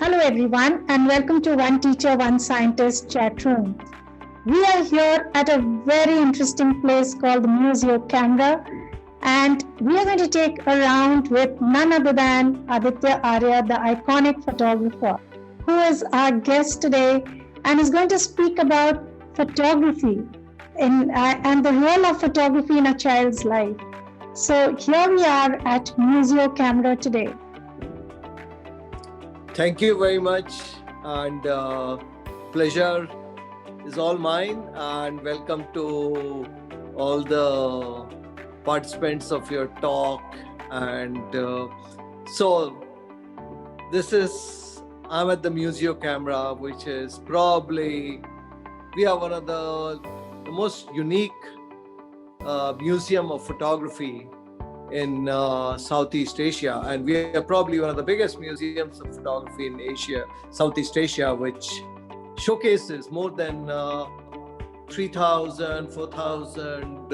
Hello everyone and welcome to One Teacher, One Scientist chat room. We are here at a very interesting place called the Museo Camera, and we are going to take a round with none other than Aditya Arya, the iconic photographer, who is our guest today and is going to speak about photography and the role of photography in a child's life. So here we are at Museo Camera today. Thank you very much, and pleasure is all mine, and welcome to all the participants of your talk. And I'm at the Museo Camera, which is probably, we are one of the most unique museum of photography in Southeast Asia, and we are probably one of the biggest museums of photography in Asia, Southeast Asia, which showcases more than 3,000, 4,000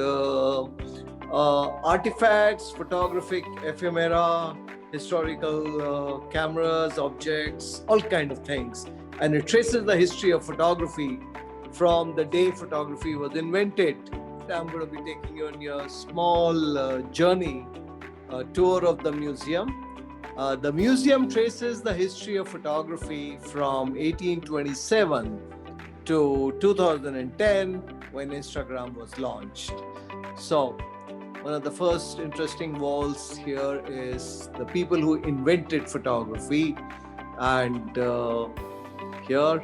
artifacts, photographic ephemera, historical cameras, objects, all kind of things. And it traces the history of photography from the day photography was invented. I'm going to be taking you on your small journey, tour of the museum. The museum traces the history of photography from 1827 to 2010, when Instagram was launched. So one of the first interesting walls here is the people who invented photography. And here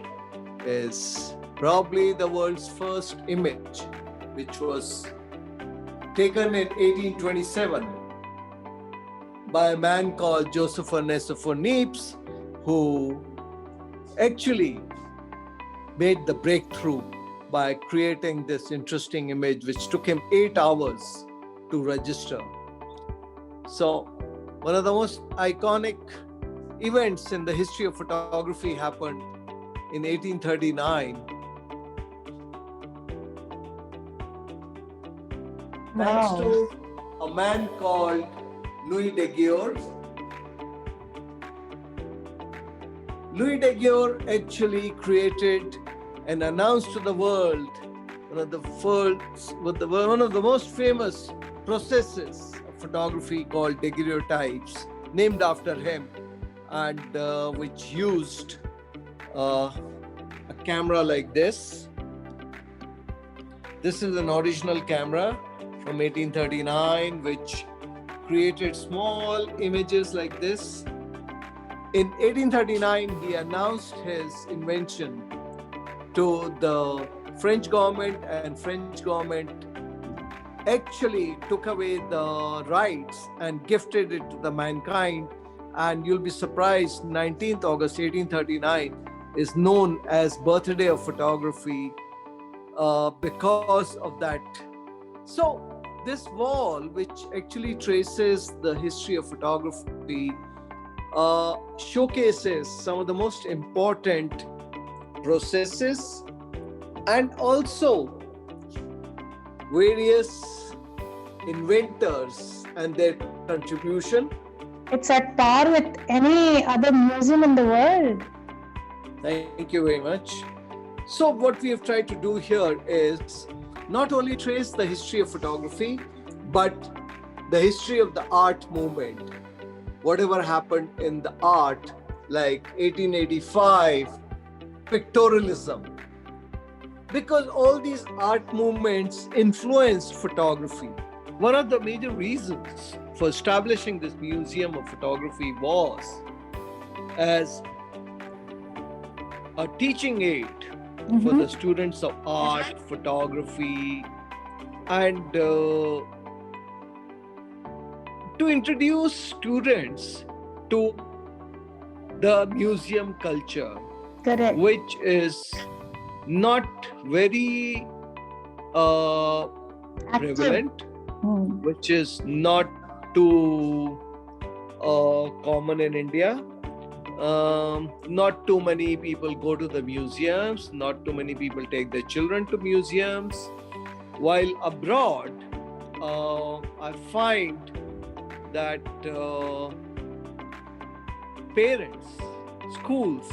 is probably the world's first image, which was taken in 1827 by a man called Joseph Onesphore Niepce, who actually made the breakthrough by creating this interesting image, which took him 8 hours to register. So one of the most iconic events in the history of photography happened in 1839. Thanks to a man called Louis Daguerre. Louis Daguerre actually created and announced to the world one of the most famous processes of photography called daguerreotypes, named after him, and which used a camera like this. This is an original camera from 1839, which created small images like this. In 1839, he announced his invention to the French government, and French government actually took away the rights and gifted it to the mankind. And you'll be surprised, 19th August 1839 is known as birthday of photography because of that. So this wall, which actually traces the history of photography, showcases some of the most important processes and also various inventors and their contribution. It's at par with any other museum in the world. Thank you very much. So what we have tried to do here is not only trace the history of photography, but the history of the art movement. Whatever happened in the art, like 1885, pictorialism. Because all these art movements influenced photography. One of the major reasons for establishing this museum of photography was as a teaching aid for the students of art, photography, and to introduce students to the museum culture. Correct. Which is not very prevalent, which is not too common in India. Not too many people go to the museums, not too many people take their children to museums. While abroad, I find that parents, schools,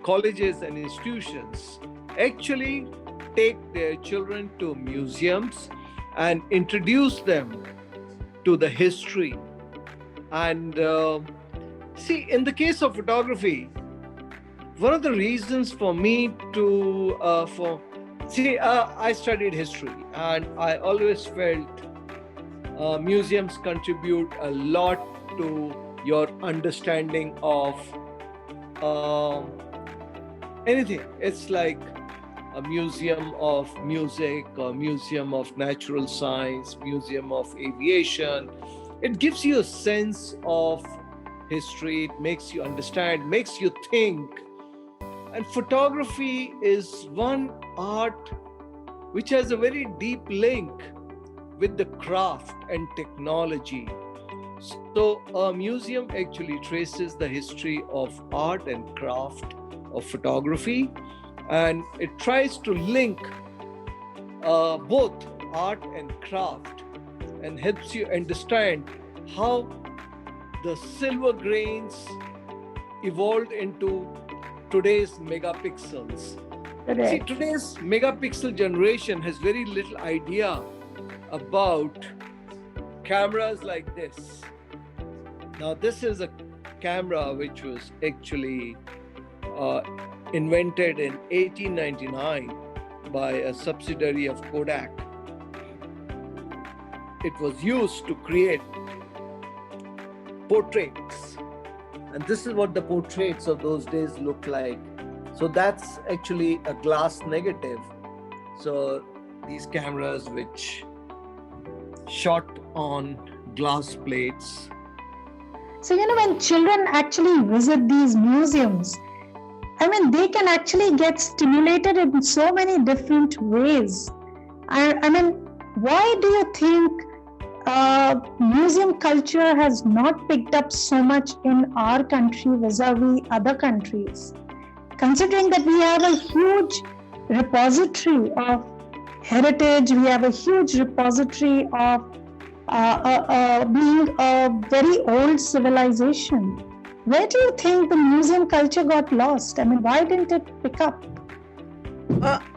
colleges, and institutions actually take their children to museums and introduce them to the history. And see, in the case of photography, one of the reasons for me to I studied history, and I always felt museums contribute a lot to your understanding of anything. It's like a museum of music, or museum of natural science, museum of aviation. It gives you a sense of history. It makes you understand, makes you think. And photography is one art which has a very deep link with the craft and technology. So a museum actually traces the history of art and craft of photography, and it tries to link both art and craft, and helps you understand how the silver grains evolved into today's megapixels. Correct. See, today's megapixel generation has very little idea about cameras like this. Now, this is a camera which was actually invented in 1899 by a subsidiary of Kodak. It was used to create portraits. And this is what the portraits of those days look like. So that's actually a glass negative. So these cameras which shot on glass plates. So, when children actually visit these museums, they can actually get stimulated in so many different ways. Why do you think museum culture has not picked up so much in our country vis-a-vis other countries? Considering that we have a huge repository of heritage, we have a huge repository of being a very old civilization. Where do you think the museum culture got lost? Why didn't it pick up?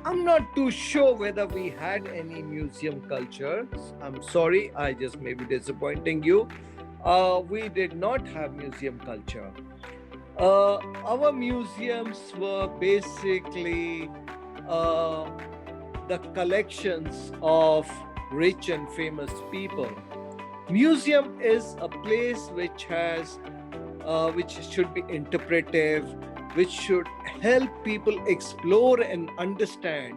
I'm not too sure whether we had any museum culture. I'm sorry, I just may be disappointing you. We did not have museum culture. Our museums were basically the collections of rich and famous people. Museum is a place which has which should be interpretive, which should help people explore and understand.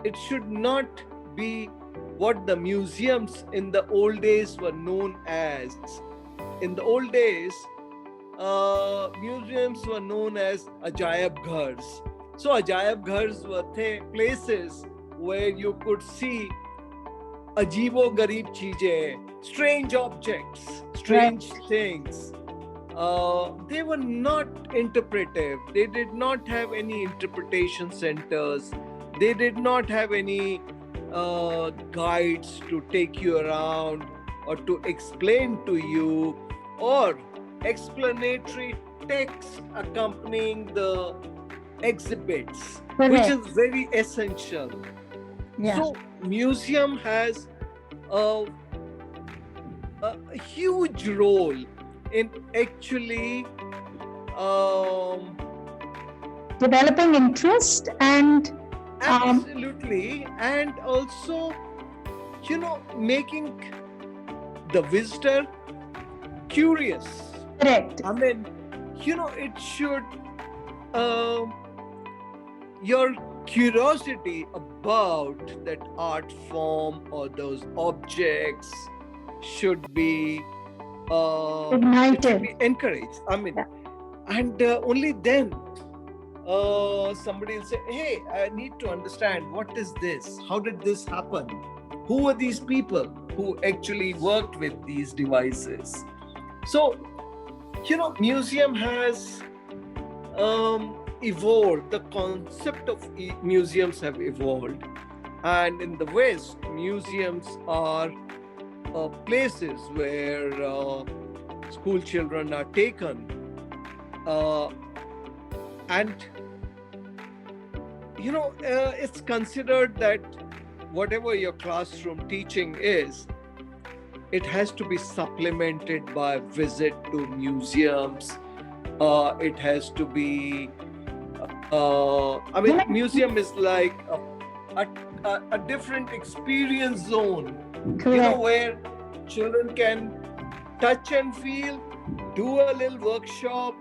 It should not be what the museums in the old days were known as. In the old days, museums were known as Ajaib Ghars. So Ajaib Ghars were places where you could see ajeebo garib cheezein, strange objects, strange things. They were not interpretive. They did not have any interpretation centers. They did not have any guides to take you around or to explain to you, or explanatory text accompanying the exhibits, which is very essential. Yeah. So museum has a huge role in actually developing interest and absolutely, and also making the visitor curious. Correct. It should your curiosity about that art form or those objects should be ignited, should be encouraged. And only then somebody will say, hey, I need to understand, what is this? How did this happen? Who are these people who actually worked with these devices? So, museum has evolved. The concept of museums have evolved. And in the West, museums are places where school children are taken And it's considered that whatever your classroom teaching is, it has to be supplemented by visit to museums. It has to be, museum is like a different experience zone, Correct. where children can touch and feel, do a little workshop,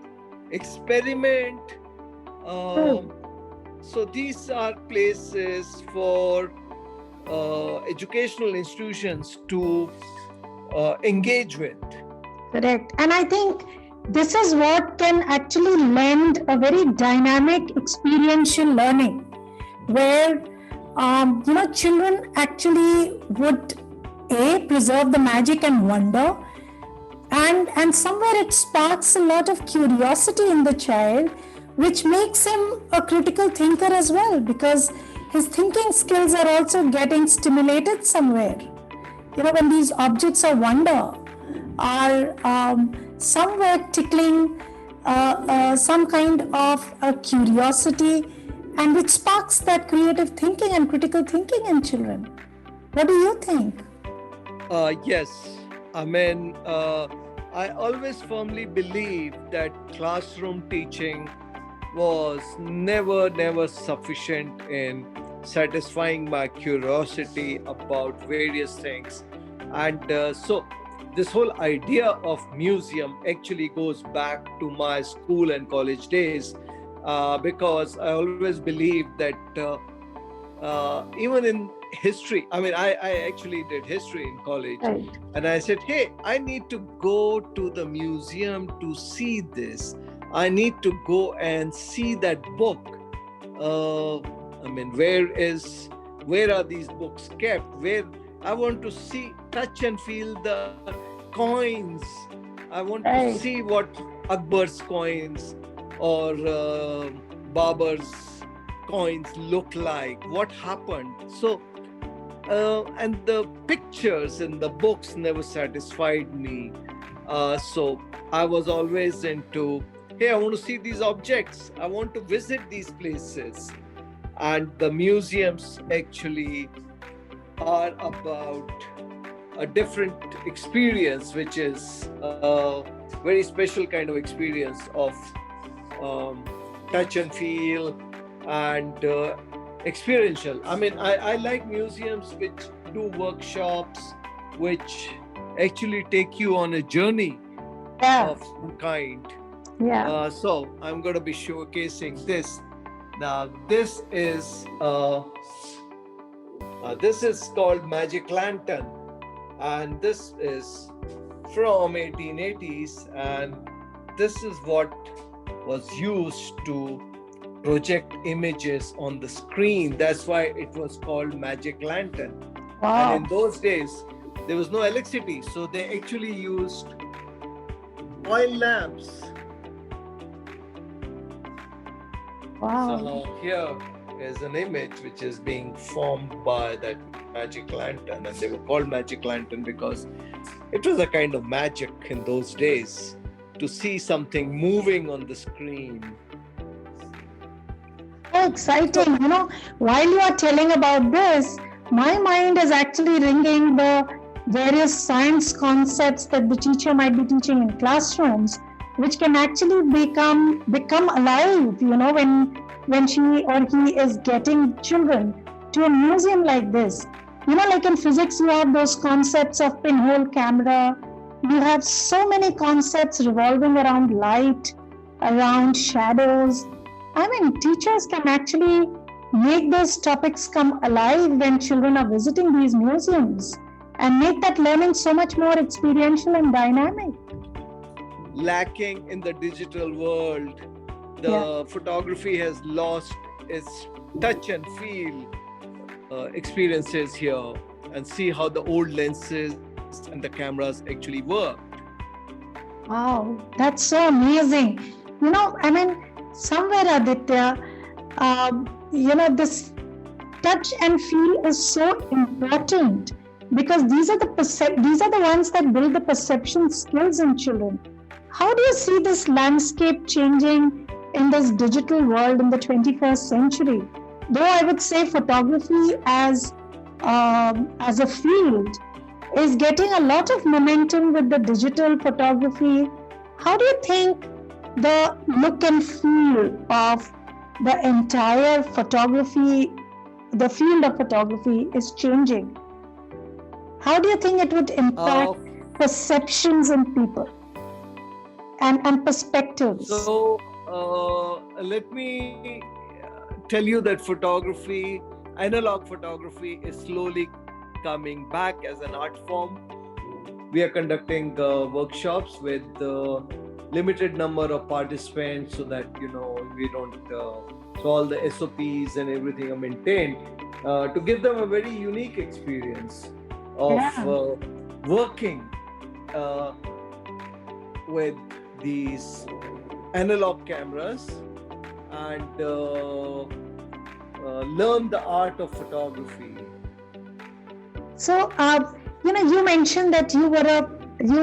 experiment. So these are places for educational institutions to engage with. Correct. And I think this is what can actually lend a very dynamic experiential learning, where children actually would preserve the magic and wonder, and somewhere it sparks a lot of curiosity in the child, which makes him a critical thinker as well, because his thinking skills are also getting stimulated somewhere. When these objects of wonder are somewhere tickling some kind of a curiosity, and which sparks that creative thinking and critical thinking in children. What do you think? Yes, I always firmly believe that classroom teaching was never sufficient in satisfying my curiosity about various things. And so this whole idea of museum actually goes back to my school and college days, because I always believed that even in history, I actually did history in college. Right. And I said, hey, I need to go to the museum to see this. I need to go and see that book. Where are these books kept? Where I want to see, touch and feel the coins. I want to see what Akbar's coins or Babur's coins look like, what happened. So, and the pictures in the books never satisfied me. So I was always into, hey, I want to see these objects. I want to visit these places. And the museums actually are about a different experience, which is a very special kind of experience of touch and feel and experiential. I like museums which do workshops, which actually take you on a journey of some kind. Yeah. So I'm going to be showcasing this. Now, this is called Magic Lantern, and this is from 1880s, and this is what was used to project images on the screen. That's why it was called Magic Lantern. Wow. And in those days, there was no electricity, so they actually used oil lamps. Wow. So here is an image which is being formed by that Magic Lantern, and they were called Magic Lantern because it was a kind of magic in those days to see something moving on the screen. So exciting. While you are telling about this, my mind is actually ringing the various science concepts that the teacher might be teaching in classrooms, which can actually become alive, when she or he is getting children to a museum like this. Like in physics, you have those concepts of pinhole camera. You have so many concepts revolving around light, around shadows. Teachers can actually make those topics come alive when children are visiting these museums and make that learning so much more experiential and dynamic. Lacking in the digital world, the photography has lost its touch and feel experiences here, and see how the old lenses and the cameras actually work. Wow, that's so amazing. Somewhere, Aditya, this touch and feel is so important, because these are the ones that build the perception skills in children. How do you see this landscape changing in this digital world in the 21st century. Though I would say photography as a field is getting a lot of momentum with the digital photography. How do you think the look and feel of the entire photography, the field of photography is changing? How do you think it would impact perceptions in people and perspectives? So let me tell you that photography, analog photography, is slowly coming back as an art form. We are conducting workshops with limited number of participants so that we don't so all the SOPs and everything are maintained to give them a very unique experience of working with these analog cameras and learn the art of photography. So, you mentioned that you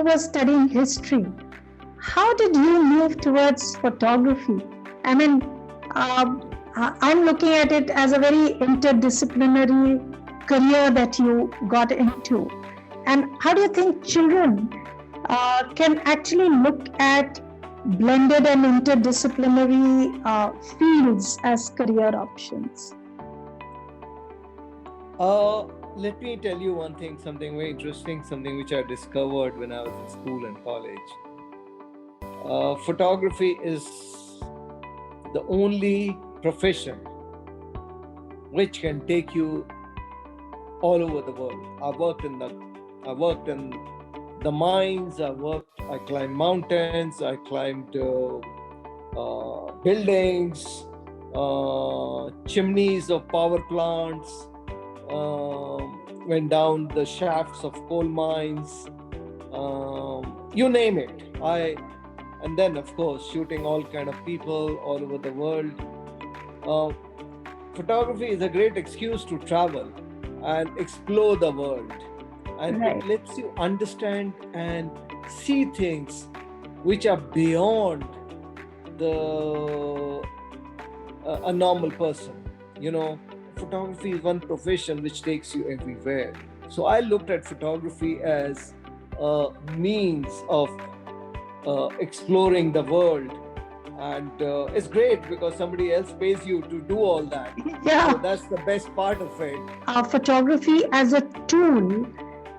were studying history. How did you move towards photography? I mean, I'm looking at it as a very interdisciplinary career that you got into. And how do you think children can actually look at blended and interdisciplinary fields as career options? Let me tell you one thing, something very interesting, something which I discovered when I was in school and college. Photography is the only profession which can take you all over the world. I worked in the mines, I climbed mountains, I climbed buildings, chimneys of power plants, went down the shafts of coal mines, you name it. And then of course shooting all kind of people all over the world. Photography is a great excuse to travel and explore the world, and it lets you understand and see things which are beyond a normal person. Photography is one profession which takes you everywhere. So I looked at photography as a means of exploring the world, and it's great because somebody else pays you to do all that. Yeah. So that's the best part of it. Photography as a tool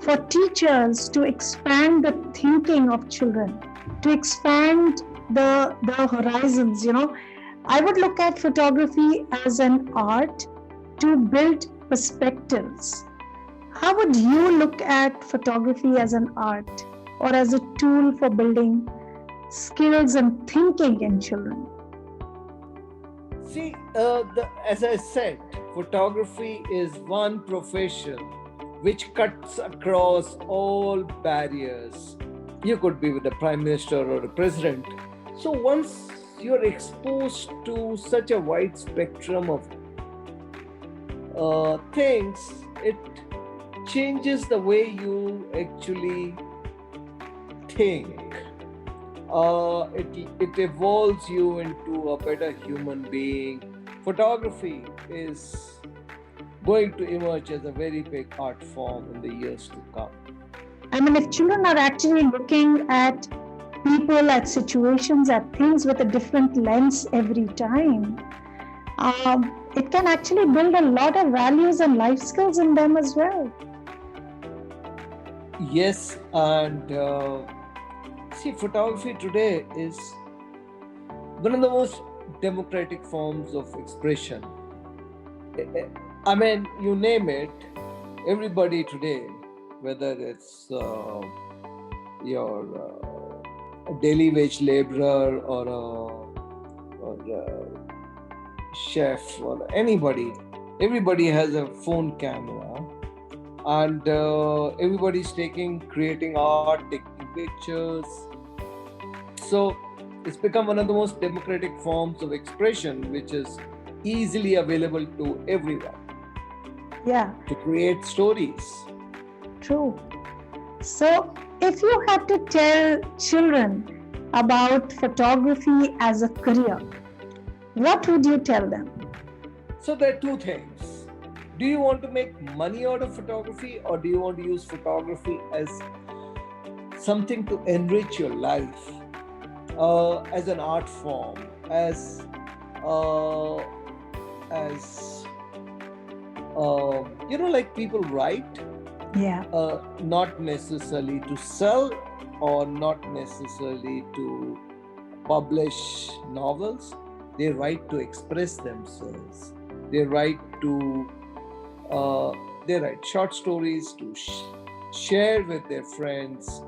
for teachers to expand the thinking of children, to expand the horizons. I would look at photography as an art to build perspectives. How would you look at photography as an art or as a tool for building skills and thinking in children? See, as I said, photography is one profession which cuts across all barriers. You could be with the Prime Minister or the President. So once you're exposed to such a wide spectrum of things, it changes the way you actually think. It evolves you into a better human being. Photography is going to emerge as a very big art form in the years to come. I mean, if children are actually looking at people, at situations, at things with a different lens every time, it can actually build a lot of values and life skills in them as well. Yes, and see, photography today is one of the most democratic forms of expression. I mean, you name it, everybody today, whether it's your daily wage laborer or a chef or everybody has a phone camera, and everybody's creating art, taking pictures. So it's become one of the most democratic forms of expression, which is easily available to everyone. Yeah. To create stories. True. So if you had to tell children about photography as a career, what would you tell them? So there are two things. Do you want to make money out of photography, or do you want to use photography as something to enrich your life, as an art form, uh, as like people write, Yeah, not necessarily to sell or not necessarily to publish novels. They write to express themselves. They write to they write short stories to share with their friends.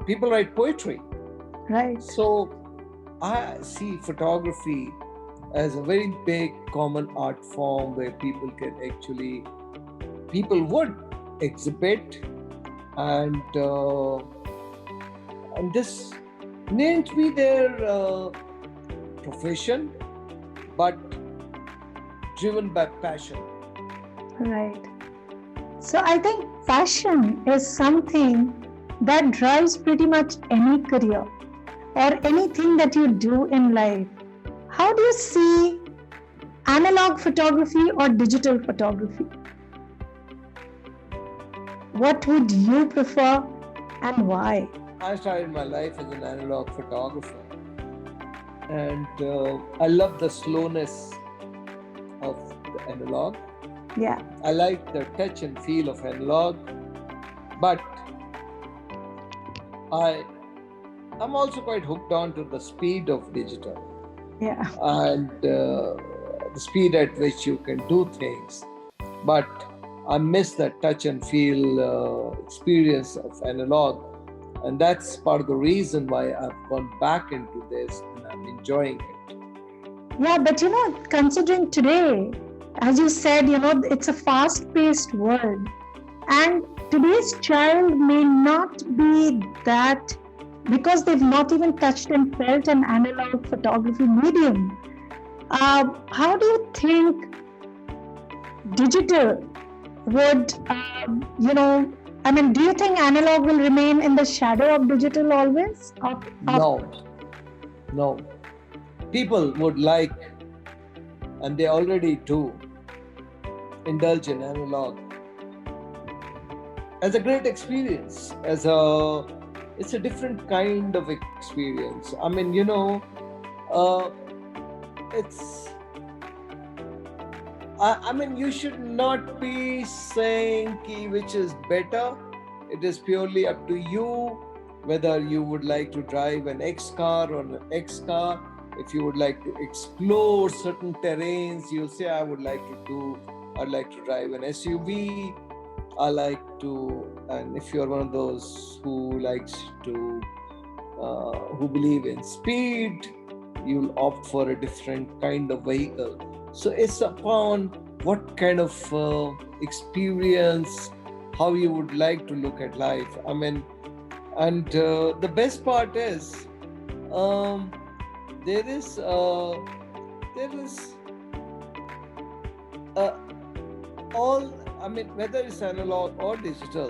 People write poetry. right. So I see photography as a very big common art form where people would exhibit, and this mayn't be their profession, but driven by passion. Right. So I think passion is something that drives pretty much any career or anything that you do in life. How do you see analog photography or digital photography? What would you prefer and why? I started my life as an analog photographer, and I love the slowness of the analog. Yeah, I like the touch and feel of analog, but I'm also quite hooked on to the speed of digital, yeah, and the speed at which you can do things. But I miss that touch and feel experience of analog, and that's part of the reason why I've gone back into this and I'm enjoying it. yeah. But considering today, as you said, it's a fast-paced world, and today's child may not be that because they've not even touched and felt an analog photography medium. How do you think digital would, do you think analog will remain in the shadow of digital always? No. People would like, and they already do, indulge in analog as a great experience. It's a different kind of experience. It's. You should not be saying which is better. It is purely up to you whether you would like to drive an X car or an X car. If you would like to explore certain terrains, you'll say, I'd like to drive an SUV. And if you're one of those who believe in speed, you'll opt for a different kind of vehicle. So it's upon what kind of experience, how you would like to look at life. The best part is, there is whether it's analog or digital,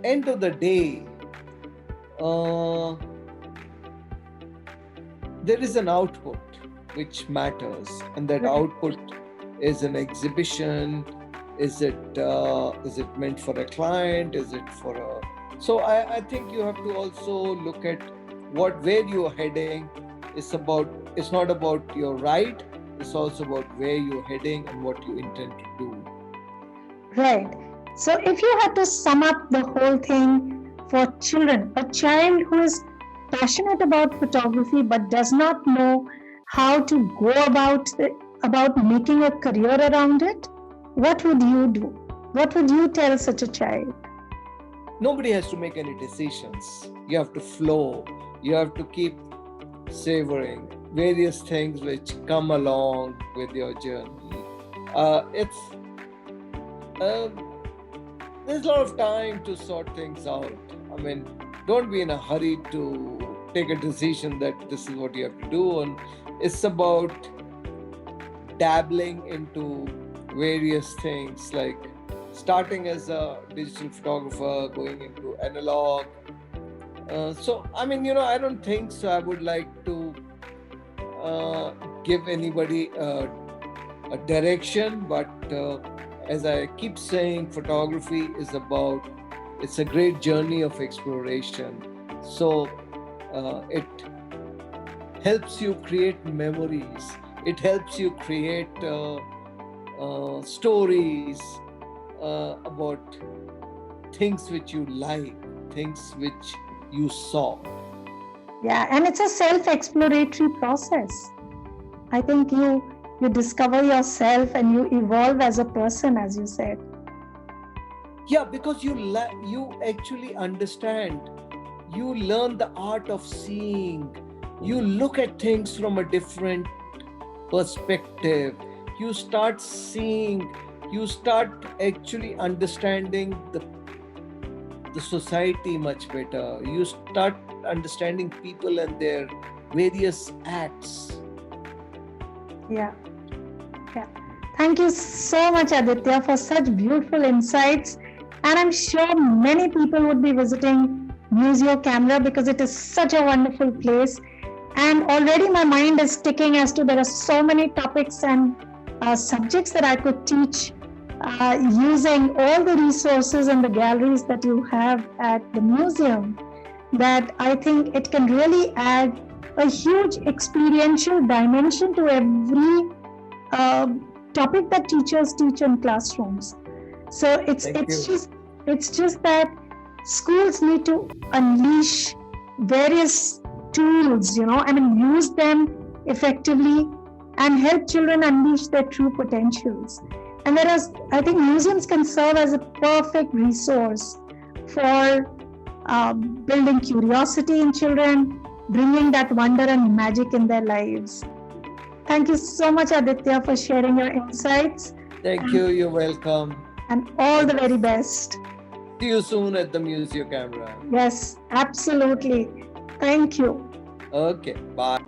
end of the day, there is an output which matters, and that output is an exhibition. Is it meant for a client? Is it for a? So I think you have to also look at where you are heading. It's not about your ride. It's also about where you're heading and what you intend to do. Right. So if you had to sum up the whole thing for children, a child who is passionate about photography but does not know how to go about making a career around it, what would you do? What would you tell such a child? Nobody has to make any decisions. You have to flow. You have to keep savoring various things which come along with your journey. There's a lot of time to sort things out. Don't be in a hurry to take a decision that this is what you have to do. And it's about dabbling into various things, like starting as a digital photographer, going into analog. I don't think so. I would like to give anybody a direction, but as I keep saying, photography is it's a great journey of exploration. So it helps you create memories. It helps you create stories about things which you like, things which you saw. Yeah, and it's a self-exploratory process. I think you discover yourself and you evolve as a person, as you said. Yeah, because you actually understand. You learn the art of seeing. You look at things from a different perspective. You start seeing. You start actually understanding the society much better. You start understanding people and their various acts. Yeah. Thank you so much, Aditya, for such beautiful insights. And I'm sure many people would be visiting Museo Camera because it is such a wonderful place. And already my mind is ticking as to there are so many topics and subjects that I could teach using all the resources and the galleries that you have at the museum, that I think it can really add a huge experiential dimension to every topic that teachers teach in classrooms. So it's just that schools need to unleash various tools, use them effectively and help children unleash their true potentials. And I think museums can serve as a perfect resource for building curiosity in children, bringing that wonder and magic in their lives. Thank you so much, Aditya, for sharing your insights. Thank you. You're welcome. And all the very best. See you soon at the Museo Camera. Yes, absolutely. Thank you. Okay, bye.